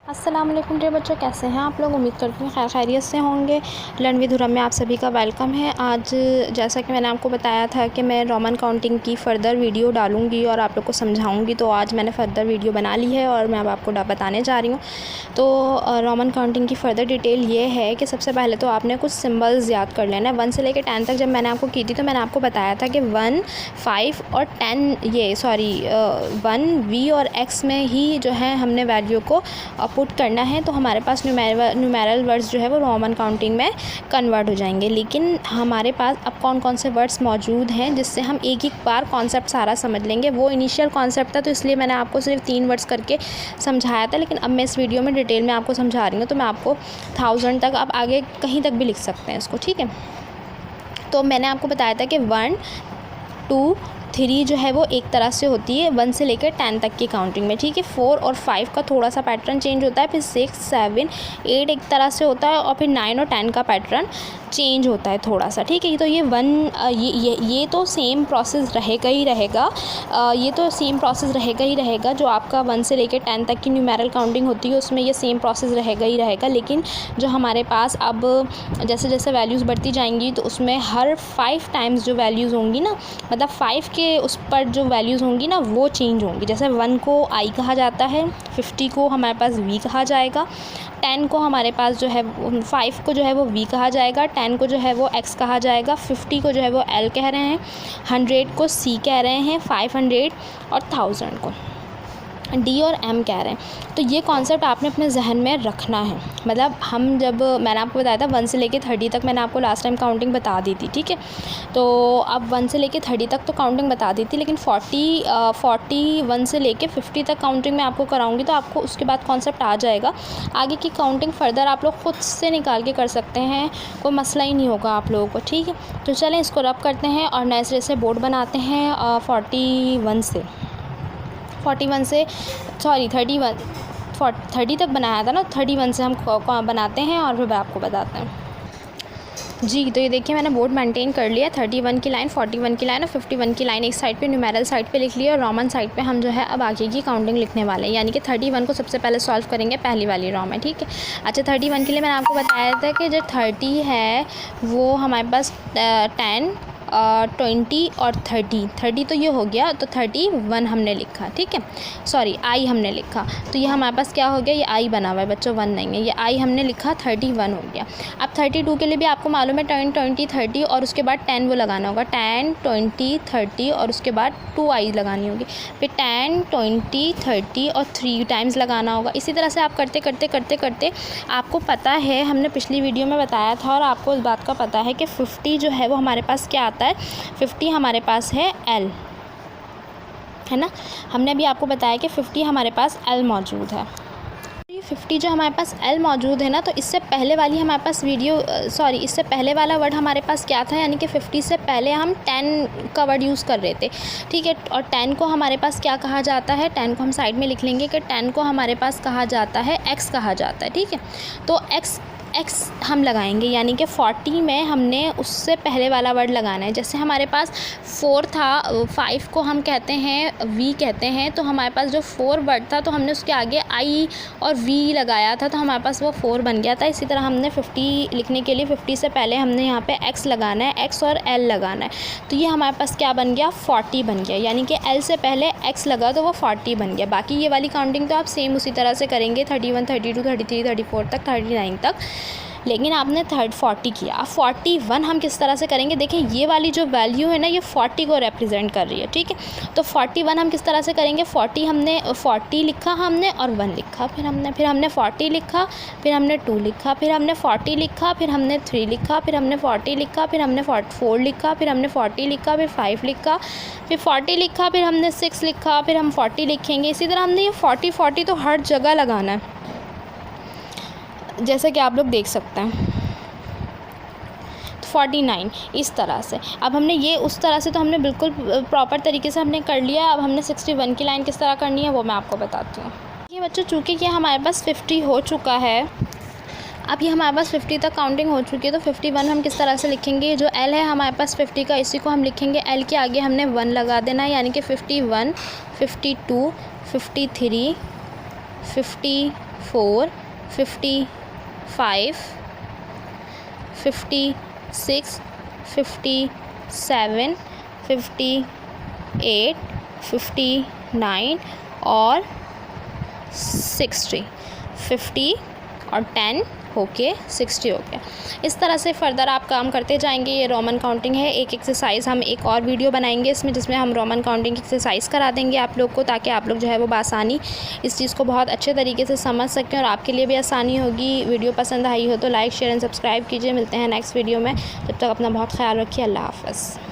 अस्सलाम वालेकुम डियर बच्चों, कैसे हैं आप लोग। उम्मीद करती हूँ खैर खैरियत से होंगे। लर्न विद हुरम में आप सभी का वेलकम है। आज जैसा कि मैंने आपको बताया था कि मैं रोमन काउंटिंग की फ़र्दर वीडियो डालूंगी और आप लोग को समझाऊंगी, तो आज मैंने फ़र्दर वीडियो बना ली है और मैं अब आपको बताने जा रही हूँ। तो रोमन काउंटिंग की फ़र्दर डिटेल ये है कि सबसे पहले तो आपने कुछ सिम्बल्स याद कर लेना है। 1 से लेकर 10 तक जब मैंने आपको की थी तो मैंने आपको बताया था कि 1, 5 और 10 1 V और X में ही जो है हमने वैल्यू को पुट करना है, तो हमारे पास न्यूमेरल वर्ड्स जो है वो रोमन काउंटिंग में कन्वर्ट हो जाएंगे। लेकिन हमारे पास अब कौन कौन से वर्ड्स मौजूद हैं जिससे हम एक एक बार कॉन्सेप्ट सारा समझ लेंगे। वो इनिशियल कॉन्सेप्ट था तो इसलिए मैंने आपको सिर्फ 3 वर्ड्स करके समझाया था, लेकिन अब मैं इस वीडियो में डिटेल में आपको समझा रही हूँ। तो मैं आपको 1000 तक, आप आगे कहीं तक भी लिख सकते हैं इसको, ठीक है। तो मैंने आपको बताया था कि 1, 2, 3 जो है वो एक तरह से होती है 1 से लेकर 10 तक की काउंटिंग में, ठीक है। 4 और 5 का थोड़ा सा पैटर्न चेंज होता है, फिर 6, 7, 8 एक तरह से होता है और फिर 9 और 10 का पैटर्न चेंज होता है थोड़ा सा, ठीक है। तो ये तो सेम प्रोसेस रहेगा ही रहेगा। ये तो सेम प्रोसेस रहेगा ही रहेगा। जो आपका 1 से लेकर 10 तक की न्यूमेरल काउंटिंग होती है उसमें ये सेम प्रोसेस रहेगा ही रहेगा। लेकिन जो हमारे पास अब जैसे जैसे वैल्यूज़ बढ़ती जाएंगी तो उसमें हर 5 टाइम्स जो वैल्यूज़ होंगी ना, मतलब 5 के उस पर जो वैल्यूज़ होंगी ना वो चेंज होंगी। जैसे 1 को I कहा जाता है, 50 को हमारे पास V कहा जाएगा, 10 को हमारे पास जो है 5 को जो है वो V कहा जाएगा, 10 को जो है वो X कहा जाएगा, 50 को जो है वो L कह रहे हैं, 100 को C कह रहे हैं, 500 और 1000 को D और M कह रहे हैं। तो ये कॉन्सेप्ट आपने अपने जहन में रखना है। मतलब हम जब मैंने आपको बताया था 1 से लेकर 30 तक मैंने आपको लास्ट टाइम काउंटिंग बता दी थी, ठीक है। तो अब 1 से लेकर 30 तक तो काउंटिंग बता दी थी, लेकिन 41 से लेकर 50 तक काउंटिंग मैं आपको कराऊंगी, तो आपको उसके बाद कॉन्सेप्ट आ जाएगा। आगे की काउंटिंग फ़र्दर आप लोग ख़ुद से निकाल के कर सकते हैं, कोई मसला ही नहीं होगा आप लोगों को, ठीक है। तो चलें इसको रब करते हैं और नए सिरे से बोर्ड बनाते हैं। 30 तक बनाया था ना, 31 से हम बनाते हैं और फिर आपको बताते हैं जी। तो ये देखिए मैंने बोर्ड मेंटेन कर लिया। 31 की लाइन, 41 की लाइन और 51 की लाइन एक साइड पे न्यूमेरल साइड पे लिख लिया और रोमन साइड पे हम जो है अब आगे की काउंटिंग लिखने वाले हैं। यानी कि 31 को सबसे पहले सॉल्व करेंगे, पहली वाली रो में, ठीक है। अच्छा, 31 के लिए मैंने आपको बताया था कि जो 30 है वो हमारे पास 10, 20 और 30 तो ये हो गया। तो 31 हमने लिखा, ठीक है। सॉरी, I हमने लिखा, तो ये हमारे पास क्या हो गया, ये I बना हुआ है बच्चों, 1 नहीं है, ये I हमने लिखा, 31 हो गया। अब 32 के लिए भी आपको मालूम है 10, 20, 30 और उसके बाद 10 वो लगाना होगा, 10, 20, 30 और उसके बाद 2I लगानी होगी, फिर 10, 20, 30 और 3 टाइम्स लगाना होगा। इसी तरह से आप करते करते करते करते आपको पता है, हमने पिछली वीडियो में बताया था और आपको इस बात का पता है कि 50 जो है वो हमारे पास क्या आता है, 50 हमारे पास है L, है ना। हमने अभी आपको बताया कि 50 हमारे पास L मौजूद है। ये 50 जो हमारे पास L मौजूद है ना, तो इससे पहले वाली हमारे पास इससे पहले वाला वर्ड हमारे पास क्या था, यानी कि 50 से पहले हम 10 का वर्ड यूज़ कर रहे थे, ठीक है। और 10 को हमारे पास क्या कहा जाता है, 10 को हम साइड में लिख लेंगे कि 10 को हमारे पास कहा जाता है X कहा जाता है, ठीक है। तो X हम लगाएंगे, यानी कि 40 में हमने उससे पहले वाला वर्ड लगाना है। जैसे हमारे पास 4 था, 5 को हम कहते हैं V कहते हैं, तो हमारे पास जो 4 वर्ड था तो हमने उसके आगे I और V लगाया था, तो हमारे पास वो 4 बन गया था। इसी तरह हमने 50 लिखने के लिए 50 से पहले हमने यहाँ पे X लगाना है, X और L लगाना है, तो ये हमारे पास क्या बन गया, 40 बन गया। यानी कि L से पहले X लगा तो वो 40 बन गया। बाकी ये वाली काउंटिंग तो आप सेम उसी तरह से करेंगे, 31, 32, 33, 34 तक, 39 तक, लेकिन आपने 40 किया। अब 41 हम किस तरह से करेंगे, देखिए ये वाली जो वैल्यू है ना ये 40 को रिप्रेजेंट कर रही है, ठीक है। तो 41 हम किस तरह से करेंगे, 40 लिखा हमने और 1 लिखा, फिर हमने 40 लिखा, फिर हमने 2 लिखा, फिर हमने 40 लिखा, फिर हमने 3 लिखा, फिर हमने 40 लिखा, फिर हमने 4 लिखा, फिर हमने 40 लिखा, फिर 5 लिखा, फिर 40 लिखा, फिर हमने 6 लिखा, फिर हम 40 लिखेंगे। इसी तरह हमने ये 40 तो हर जगह लगाना है, जैसे कि आप लोग देख सकते हैं। 49 इस तरह से। अब हमने ये उस तरह से तो हमने बिल्कुल प्रॉपर तरीके से हमने कर लिया। अब हमने 61 की लाइन किस तरह करनी है वो मैं आपको बताती हूँ। ये बच्चों, चूँकि कि हमारे पास 50 हो चुका है, अब ये हमारे पास 50 तक काउंटिंग हो चुकी है, तो 51 हम किस तरह से लिखेंगे, जो L है हमारे पास 50 का, इसी को हम लिखेंगे, L के आगे हमने 1 लगा देना है, यानी कि 51, 52, 53, 54, 4, 55, 56, 57, 58, 59 और 60, 50 और 10 होके 60 हो गया। इस तरह से फ़र्दर आप काम करते जाएंगे। ये रोमन काउंटिंग है। एक एक्सरसाइज हम एक और वीडियो बनाएंगे इसमें, जिसमें हम रोमन काउंटिंग की एक्सरसाइज करा देंगे आप लोग को, ताकि आप लोग जो है वो बासानी इस चीज़ को बहुत अच्छे तरीके से समझ सकें और आपके लिए भी आसानी होगी। वीडियो पसंद आई हो तो लाइक शेयर एंड सब्सक्राइब कीजिए। मिलते हैं नेक्स्ट वीडियो में। तब तक अपना बहुत ख्याल रखिए। अल्लाह हाफ़िज़।